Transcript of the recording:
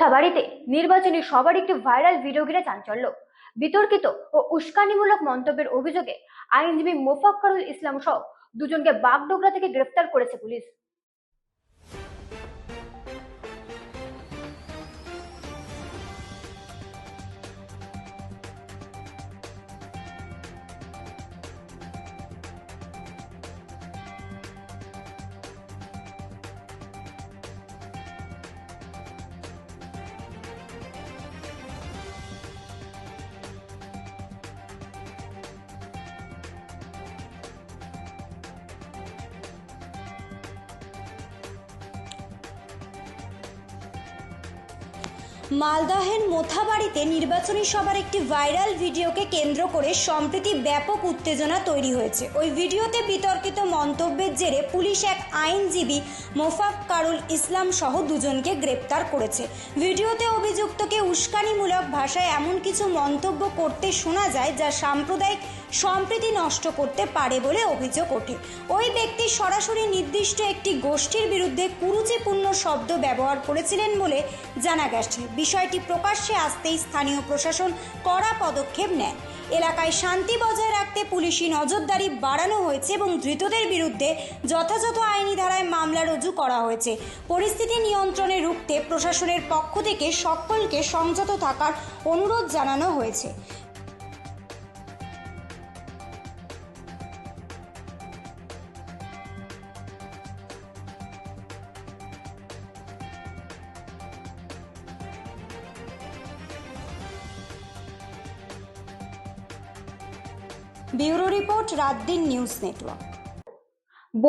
মোথাবাড়িতে নির্বাচনী সভার একটি ভাইরাল ভিডিও ঘিরে চাঞ্চল্য। বিতর্কিত ও উস্কানিমূলক মন্তব্যের অভিযোগে আইনজীবী মোফাক্কারুল ইসলাম সহ দুজনকে বাগডোগরা থেকে গ্রেফতার করেছে পুলিশ। মালদহের মোথাবাড়িতে নির্বাচনী সভার একটি ভাইরাল ভিডিওকে কেন্দ্র করে সম্প্রতি ব্যাপক উত্তেজনা তৈরি হয়েছে। ওই ভিডিওতে বিতর্কিত মন্তব্যের জেরে পুলিশ এক আইনজীবী মোফাক্কারুল ইসলাম সহ দুজনকে গ্রেপ্তার করেছে। ভিডিওতে অভিযুক্তকে উস্কানিমূলক ভাষায় এমন কিছু মন্তব্য করতে শোনা যায় যা সাম্প্রদায়িক সম্প্রীতি নষ্ট করতে পারে বলে অভিযোগ ওঠে। ওই ব্যক্তি সরাসরি নির্দিষ্ট একটি গোষ্ঠীর বিরুদ্ধে কুরুচিপূর্ণ শব্দ ব্যবহার করেছিলেন বলে জানা গেছে। বিষয়টি প্রকাশ্যে আসতেই স্থানীয় প্রশাসন কড়া পদক্ষেপ নেয়। এলাকায় শান্তি বজায় রাখতে পুলিশি নজরদারি বাড়ানো হয়েছে এবং ধৃতদের বিরুদ্ধে যথাযথ আইনি ধারায় মামলা রুজু করা হয়েছে। পরিস্থিতি নিয়ন্ত্রণে রাখতে প্রশাসনের পক্ষ থেকে সকলকে সংযত থাকার অনুরোধ জানানো হয়েছে। Bureau report, রাতদিন news network.